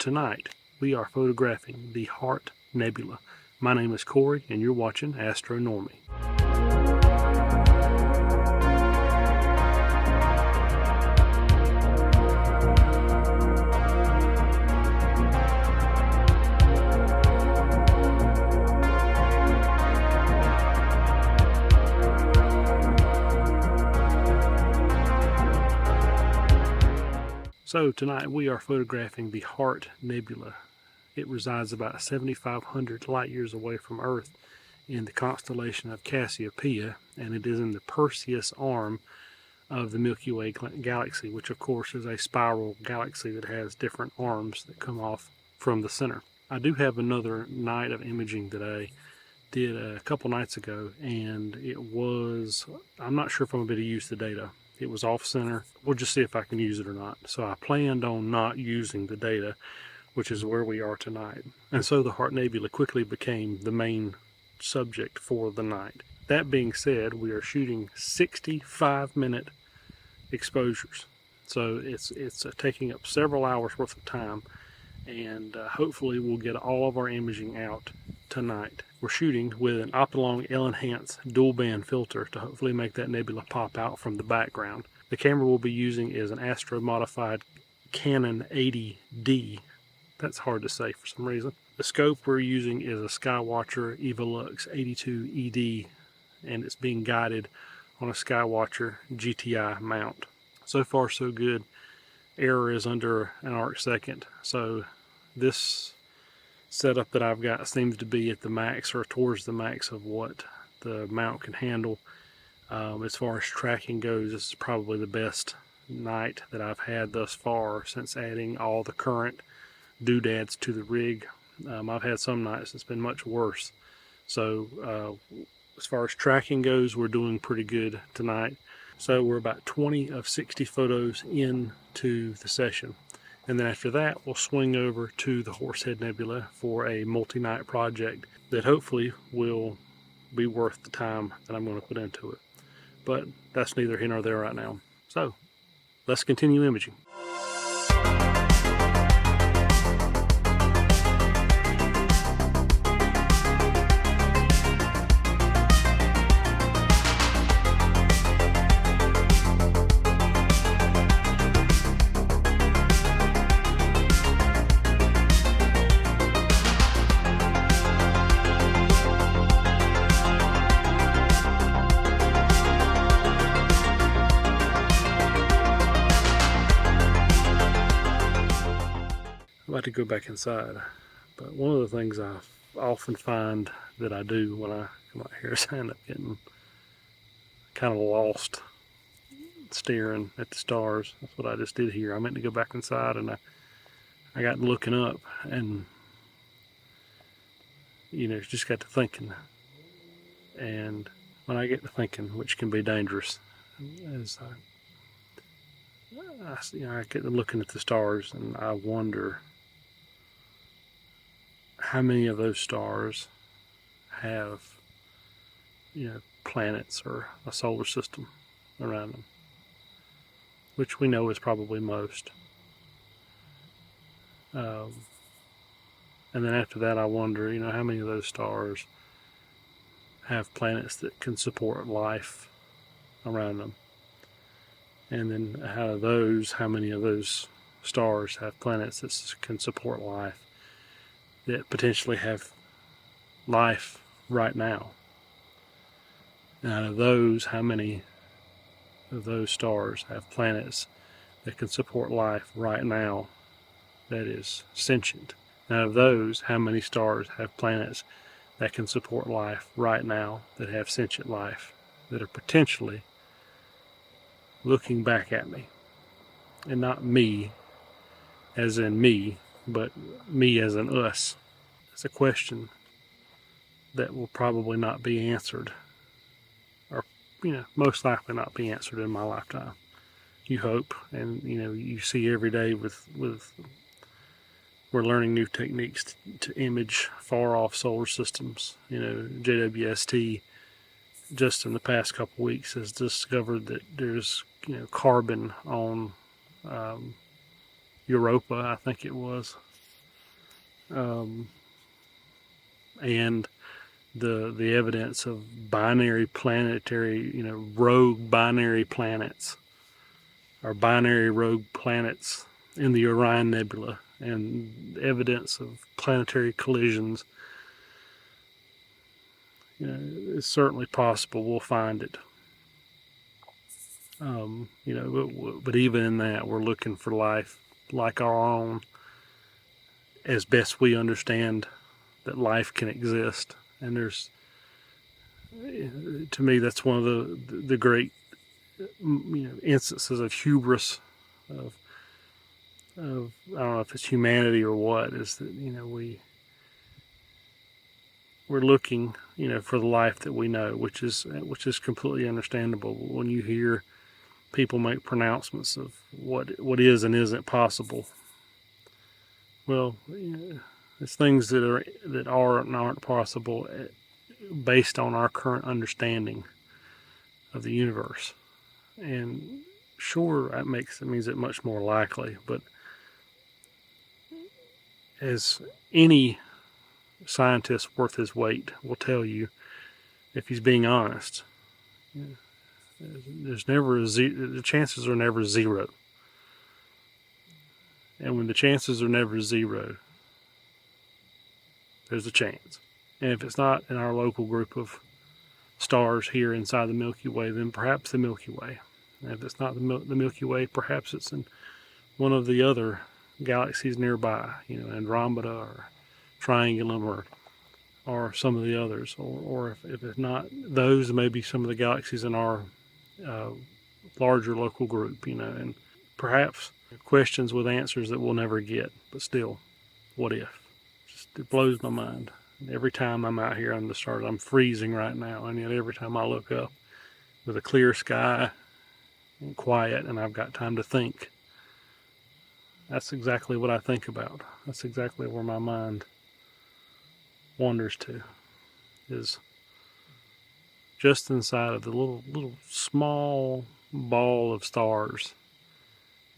tonight we are photographing the Heart Nebula. My name is Corey and you're watching Astronomy. So tonight we are photographing the Heart Nebula. It resides about 7,500 light years away from Earth in the constellation of Cassiopeia, and it is in the Perseus arm of the Milky Way galaxy, which of course is a spiral galaxy that has different arms that come off from the center. I do have another night of imaging that I did a couple nights ago, and it was, I'm not sure if I'm going to use the data. It was off center. We'll just see if I can use it or not. So I planned on not using the data, which is where we are tonight. And so the Heart Nebula quickly became the main subject for the night. That being said, we are shooting 65-minute exposures. So it's taking up several hours worth of time, and hopefully we'll get all of our imaging out tonight. We're shooting with an Optilong L-Enhance dual band filter to hopefully make that nebula pop out from the background. The camera we'll be using is an Astro modified Canon 80D. That's hard to say for some reason. The scope we're using is a Skywatcher Evolux 82 ED, and it's being guided on a Skywatcher GTI mount. So far so good. Error is under an arc second, so this setup that I've got seems to be at the max or towards the max of what the mount can handle. As far as tracking goes, this is probably the best night that I've had thus far since adding all the current doodads to the rig. I've had some nights that's been much worse. So as far as tracking goes, we're doing pretty good tonight. So we're about 20 of 60 photos into the session. And then after that, we'll swing over to the Horsehead Nebula for a multi-night project that hopefully will be worth the time that I'm going to put into it. But that's neither here nor there right now. So let's continue imaging. I'm about to go back inside, but one of the things I often find that I do when I come out here is I end up getting kind of lost staring at the stars. That's what I just did here. I meant to go back inside, and I got looking up, and you know, just got to thinking. And when I get to thinking, which can be dangerous, as I get to looking at the stars, and I wonder how many of those stars have, you know, planets or a solar system around them, which we know is probably most. And then after that, I wonder, you know, how many of those stars have planets that can support life around them. And then out of those, how many of those stars have planets that can support life, that potentially have life right now? And out of those, how many of those stars have planets that can support life right now that is sentient? And out of those, how many stars have planets that can support life right now that have sentient life, that are potentially looking back at me? And not me as in me, but me as in us. It's a question that will probably not be answered, or, you know, most likely not be answered in my lifetime. You hope, and you know, you see every day with we're learning new techniques to image far off solar systems. You know, JWST just in the past couple weeks has discovered that there's, you know, carbon on Europa, I think it was, and the evidence of binary planetary, rogue binary planets, or binary rogue planets in the Orion Nebula, and evidence of planetary collisions. It's certainly possible we'll find it. But even in that, we're looking for life like our own, as best we understand that life can exist. And to me, that's one of the great, instances of hubris of I don't know if it's humanity or what, is that we're looking for the life that we know, which is completely understandable. When you hear people make pronouncements of what is and isn't possible, well, it's things that are and aren't possible based on our current understanding of the universe. And sure, that means it much more likely, but as any scientist worth his weight will tell you, if he's being honest, there's never the chances are never zero. And when the chances are never zero, there's a chance. And if it's not in our local group of stars here inside the Milky Way, then perhaps the Milky Way. And if it's not the Milky Way, perhaps it's in one of the other galaxies nearby, Andromeda or Triangulum or some of the others. Or if it's not those, maybe some of the galaxies in our larger local group, and perhaps questions with answers that we'll never get. But still, what if? It blows my mind. Every time I'm out here on the stars, I'm freezing right now, and yet every time I look up with a clear sky and quiet and I've got time to think, that's exactly what I think about. That's exactly where my mind wanders to, is just inside of the little small ball of stars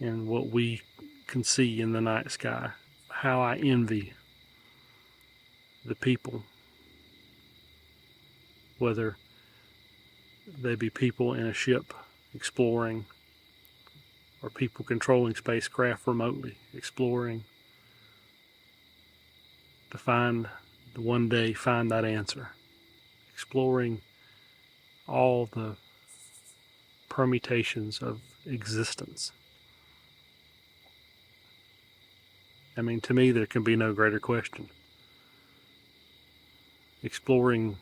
and what we can see in the night sky. How I envy the people, whether they be people in a ship exploring, or people controlling spacecraft remotely exploring, to one day find that answer, exploring all the permutations of existence. I mean, to me, there can be no greater question. Exploring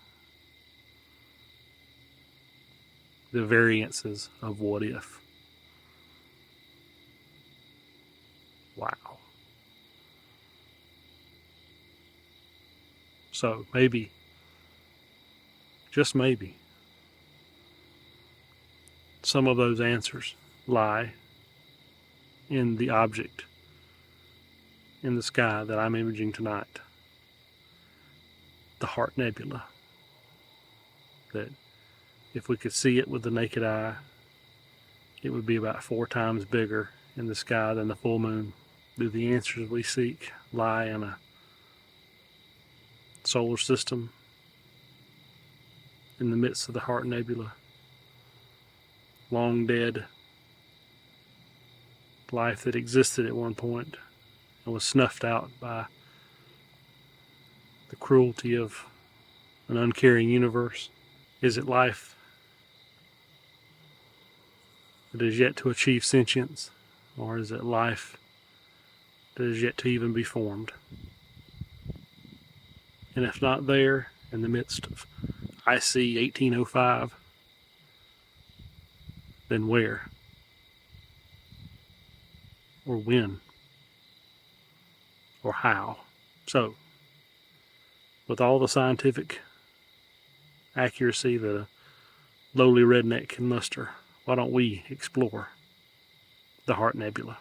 the variances of what if. Wow. So maybe, just maybe, some of those answers lie in the object in the sky that I'm imaging tonight, the Heart Nebula. That if we could see it with the naked eye, it would be about 4 times bigger in the sky than the full moon. Do the answers we seek lie in a solar system in the midst of the Heart Nebula? Long dead life that existed at one point and was snuffed out by the cruelty of an uncaring universe? Is it life that is yet to achieve sentience, or is it life that is yet to even be formed? And if not there, in the midst of IC1805, then where? Or when? Or how? So, with all the scientific accuracy that a lowly redneck can muster, why don't we explore the Heart Nebula?